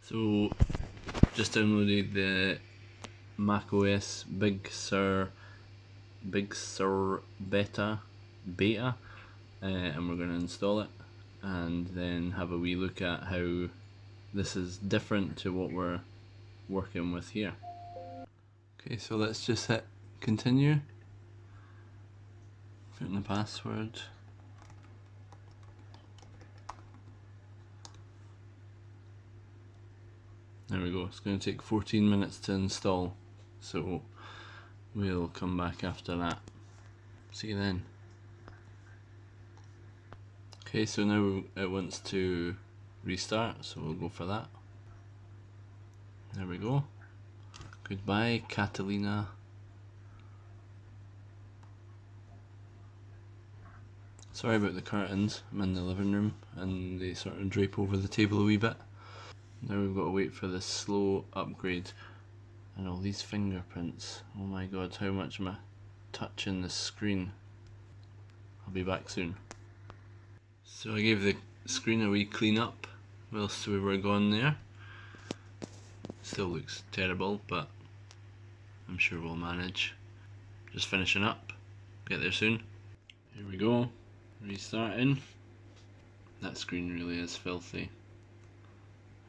So just downloaded the macOS Big Sur beta, and we're going to install it and then have a wee look at how this is different to what we're working with here. Okay, so let's just hit continue, put in the password. There we go. It's going to take 14 minutes to install, so we'll come back after that. See you then. Okay, so now it wants to restart, so we'll go for that. There we go. Goodbye, Catalina. Sorry about the curtains. I'm in the living room and they sort of drape over the table a wee bit. Now we've got to wait for this slow upgrade. And all these fingerprints. Oh my god, how much am I touching the screen? I'll be back soon. So I gave the screen a wee clean up whilst we were gone there. Still looks terrible, but I'm sure we'll manage. Just finishing up. Get there soon. Here we go. Restarting. That screen really is filthy.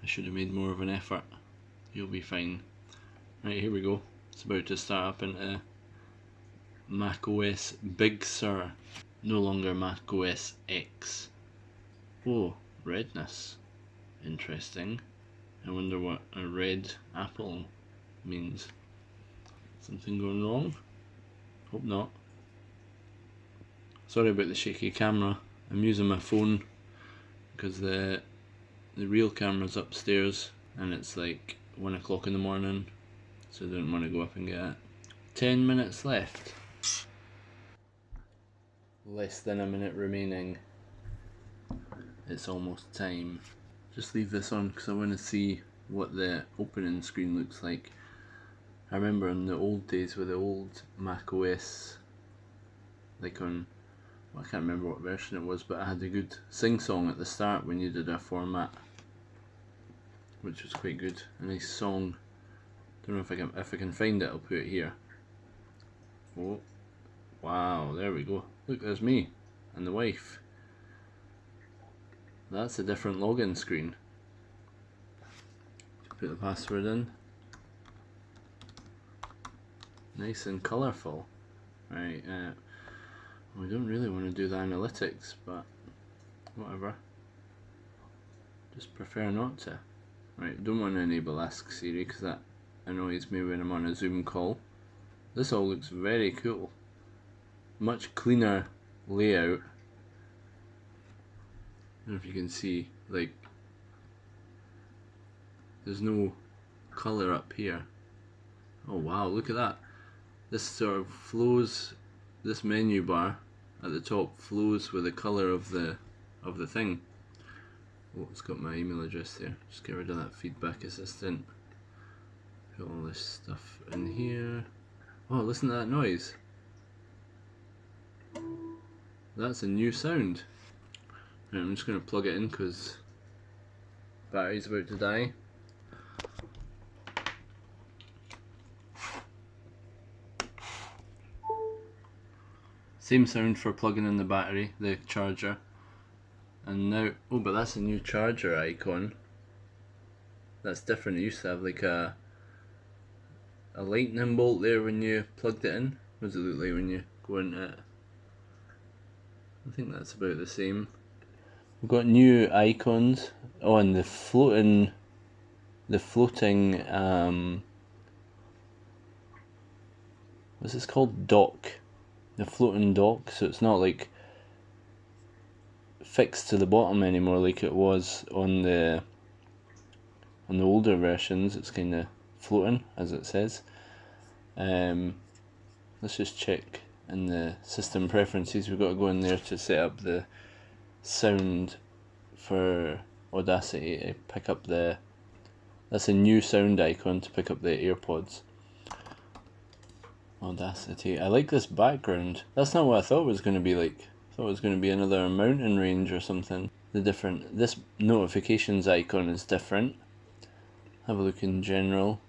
I should have made more of an effort. You'll be fine. Right, here we go. It's about to start up into macOS Big Sur. No longer macOS X. Oh, redness. Interesting. I wonder what a red apple means. Something going wrong? Hope not. Sorry about the shaky camera. I'm using my phone because the real camera's upstairs and it's like 1 o'clock in the morning, so I didn't want to go up and get it. 10 minutes left. Less than a minute remaining. It's almost time. Just leave this on because I want to see what the opening screen looks like. I remember in the old days with the old macOS, like on, well, I can't remember what version it was, but I had a good sing-song at the start when you did a format, which was quite good. A nice song. Don't know if I can find it. I'll put it here. Oh, wow! There we go. Look, there's me and the wife. That's a different login screen. Put the password in. Nice and colourful. Right. We don't really want to do the analytics, but whatever. Just prefer not to. Right, don't want to enable Ask Siri because that annoys me when I'm on a Zoom call. This all looks very cool. Much cleaner layout. I don't know if you can see, like, there's no colour up here. Oh wow, look at that. This sort of flows, this menu bar at the top flows with the colour of the thing. Oh, it's got my email address there. Just get rid of that feedback assistant. Put all this stuff in here. Oh, listen to that noise. That's a new sound. Right, I'm just going to plug it in because battery's about to die. Same sound for plugging in the battery, the charger. And now, oh, but that's a new charger icon. That's different. It used to have like a lightning bolt there when you plugged it in. What does it look like when you go into it? I think that's about the same. We've got new icons. Oh, and the floating what's this called? Dock. The floating dock, so it's not like fixed to the bottom anymore like it was on the older versions. It's kind of floating, as it says. Let's just check in the system preferences. We've got to go in there to set up the sound for Audacity to pick up the, that's a new sound icon to pick up the AirPods. Audacity. I like this background. That's not what I thought it was going to be like. I thought it was going to be another mountain range or something. This notifications icon is different. have a look in general.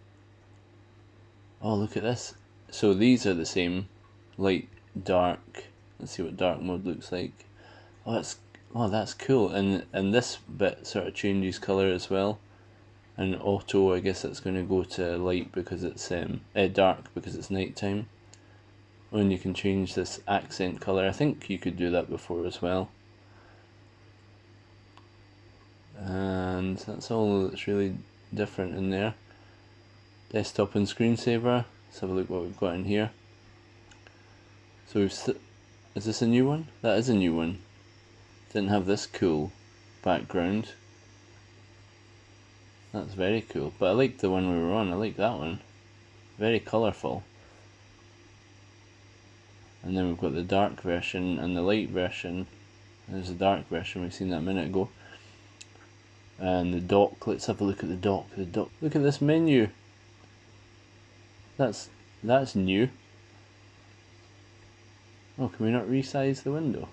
Oh, look at this. So these are the same, light, dark. Let's see what dark mode looks like. Oh, that's cool. And this bit sort of changes colour as well. And auto, I guess that's going to go to light because it's dark because it's nighttime. And you can change this accent colour. I think you could do that before as well. And that's all that's really different in there. Desktop and screensaver. Let's have a look what we've got in here. So is this a new one? That is a new one. Didn't have this cool background. That's very cool. But I like the one we were on. I like that one. Very colourful. And then we've got the dark version and the light version. There's the dark version, we've seen that a minute ago. And the dock, let's have a look at the dock. Look at this menu. That's new. Oh, can we not resize the window?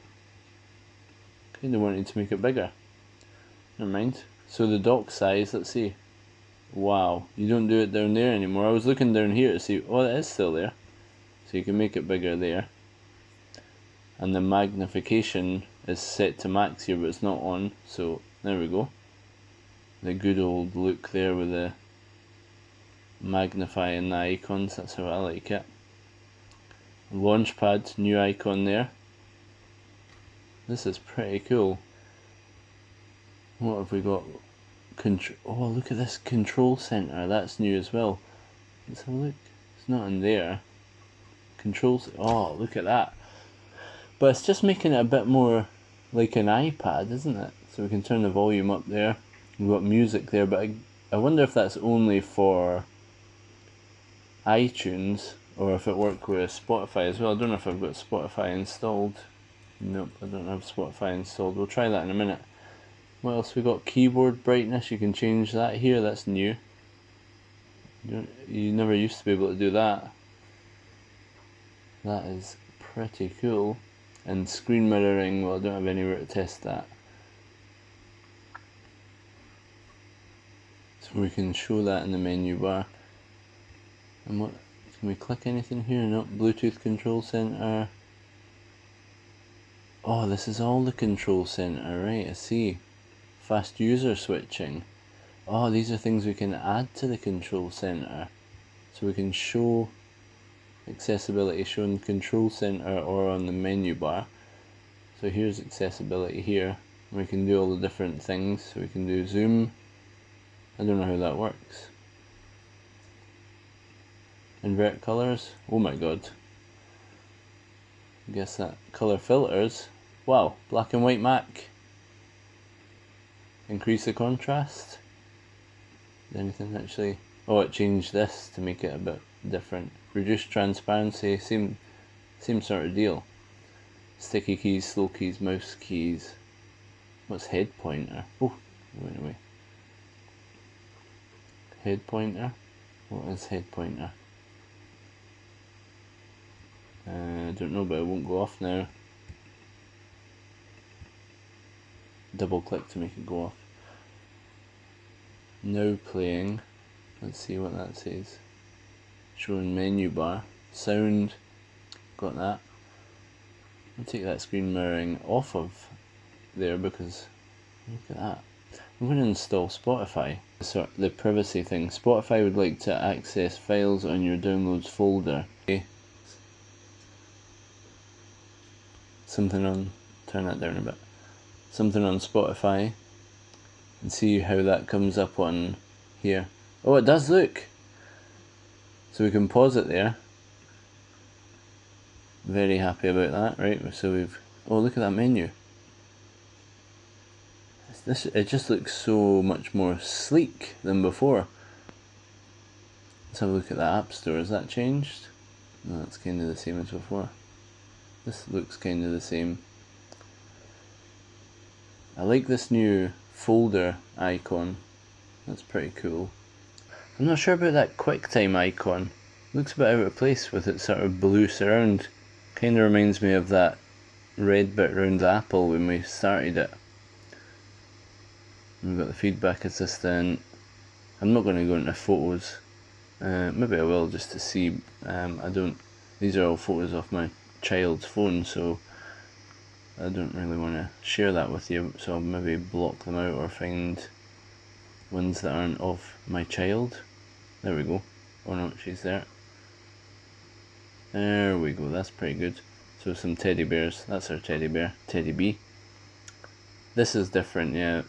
Kinda wanted to make it bigger. Never mind. So the dock size, let's see. Wow, you don't do it down there anymore. I was looking down here to see, oh, it is still there. So you can make it bigger there. And the magnification is set to max here, but it's not on, so there we go. The good old look there with the magnifying the icons, that's how I like it. Launchpad, new icon there. This is pretty cool. What have we got? Oh, look at this control center, that's new as well. Let's have a look. It's not in there. Controls. Oh, look at that. But it's just making it a bit more like an iPad, isn't it? So we can turn the volume up there. We've got music there, but I wonder if that's only for iTunes or if it works with Spotify as well. I don't know if I've got Spotify installed. Nope, I don't have Spotify installed. We'll try that in a minute. What else we got? Keyboard brightness, you can change that here, that's new. You never used to be able to do that. That is pretty cool. And screen mirroring, well, I don't have anywhere to test that. So we can show that in the menu bar. And what, can we click anything here? No, Bluetooth control center. Oh, this is all the control center, right, I see. Fast user switching. Oh, these are things we can add to the control center. So we can show accessibility shown in control center or on the menu bar. So here's accessibility here. We can do all the different things. So we can do zoom. I don't know how that works. Invert colors. Oh my god. I guess that color filters. Wow, black and white Mac. Increase the contrast. Anything actually? Oh, it changed this to make it a bit different. Reduce transparency, same sort of deal. Sticky keys, slow keys, mouse keys. What's head pointer? Oh, it went away. Head pointer? What is head pointer? I don't know, but it won't go off now. Double click to make it go off. Now playing. Let's see what that says. Showing menu bar. Sound. Got that. I'll take that screen mirroring off of there because look at that. I'm going to install Spotify. So the privacy thing. Spotify would like to access files on your downloads folder. Okay. Something on, turn that down a bit. Something on Spotify. And see how that comes up on here. Oh, it does look. So we can pause it there. Very happy about that, right? So we've, oh, look at that menu. It just looks so much more sleek than before. Let's have a look at the App Store. Has that changed? No, it's kind of the same as before. This looks kind of the same. I like this new folder icon. That's pretty cool. I'm not sure about that QuickTime icon. Looks a bit out of place with its sort of blue surround. Kind of reminds me of that red bit around the Apple when we started it. We've got the feedback assistant. I'm not going to go into photos. Maybe I will, just to see. These are all photos off my child's phone, so I don't really want to share that with you, so I'll maybe block them out or find ones that aren't of my child. There we go. Oh no, she's there. There we go, that's pretty good. So some teddy bears, that's our teddy bear, Teddy B. This is different, yeah.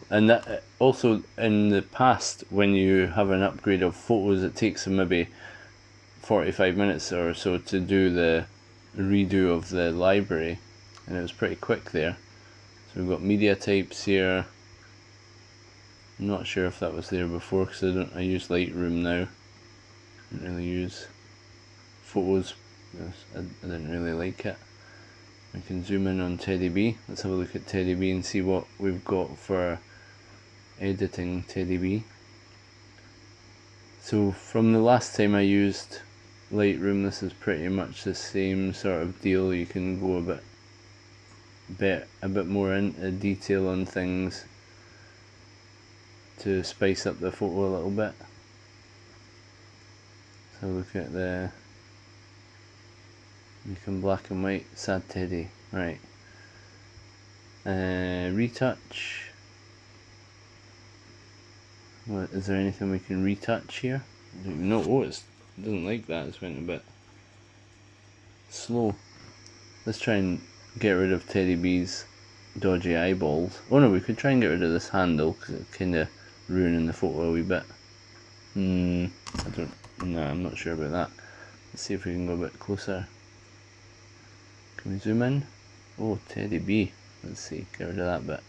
And that also, in the past, when you have an upgrade of photos, it takes maybe 45 minutes or so to do the redo of the library, and it was pretty quick there. So we've got media types here. I'm not sure if that was there before, because I use Lightroom now. I don't really use photos. I didn't really like it. We can zoom in on Teddy B. Let's have a look at Teddy B and see what we've got for editing Teddy B. So from the last time I used Lightroom, this is pretty much the same sort of deal. You can go a bit more into detail on things to spice up the photo a little bit. So look at the make them black and white, sad Teddy, right. Retouch. What, is there anything we can retouch here? I don't even know. Oh, it doesn't like that, it's went a bit slow. Let's try and get rid of Teddy B's dodgy eyeballs. Oh no, we could try and get rid of this handle, because it's kind of ruining the photo a wee bit. I'm not sure about that. Let's see if we can go a bit closer. Can we zoom in? Oh, Teddy B. Let's see, get rid of that bit.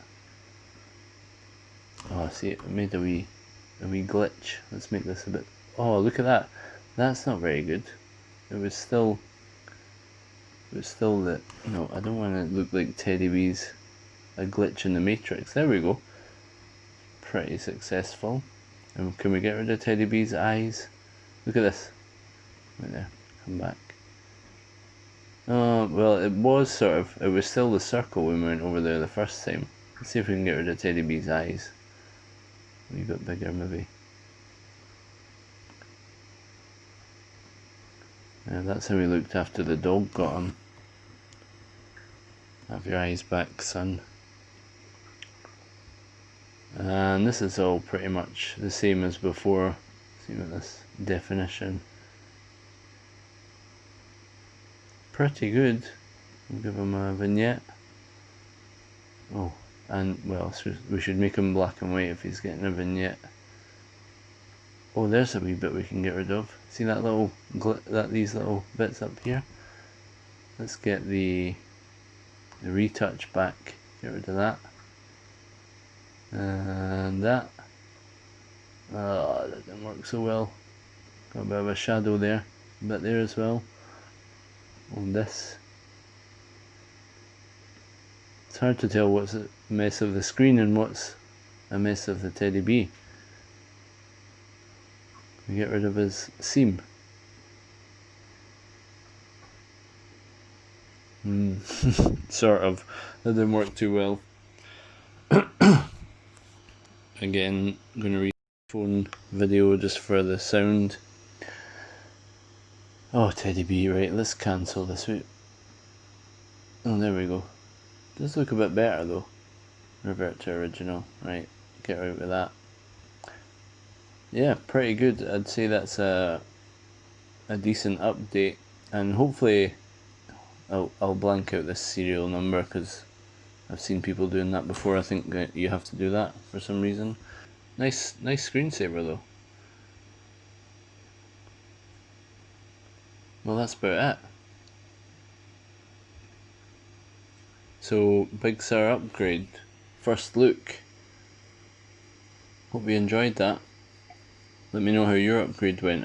Oh, see, it made a wee glitch. Let's make this a bit. Oh, look at that. That's not very good. It was still the. No, I don't want to look like Teddy B's a glitch in the Matrix. There we go. Pretty successful. And can we get rid of Teddy B's eyes? Look at this. Right there. Come back. Oh, well, it was still the circle when we went over there the first time. Let's see if we can get rid of Teddy B's eyes. A wee bit bigger, maybe. Yeah, that's how he looked after the dog got him. Have your eyes back, son. And this is all pretty much the same as before. See what this definition. Pretty good. We'll give him a vignette. Oh, and well, we should make him black and white if he's getting a vignette. Oh, there's a wee bit we can get rid of. See that little these little bits up here? Let's get the retouch back. Get rid of that. And that. Oh, that didn't work so well. Got a bit of a shadow there. A bit there as well. On this. It's hard to tell what's a mess of the screen and what's a mess of the Teddy B. We get rid of his seam. Sort of. That didn't work too well. Again, I'm going to read the phone video just for the sound. Oh, Teddy B, right, let's cancel this. Oh, there we go. Does look a bit better though. Revert to original. Right, get out with that. Yeah, pretty good. I'd say that's a decent update, and hopefully I'll blank out this serial number, because I've seen people doing that before. I think that you have to do that for some reason. Nice screensaver though. Well, that's about it. So, Big Sur upgrade, first look. Hope you enjoyed that. Let me know how your upgrade went.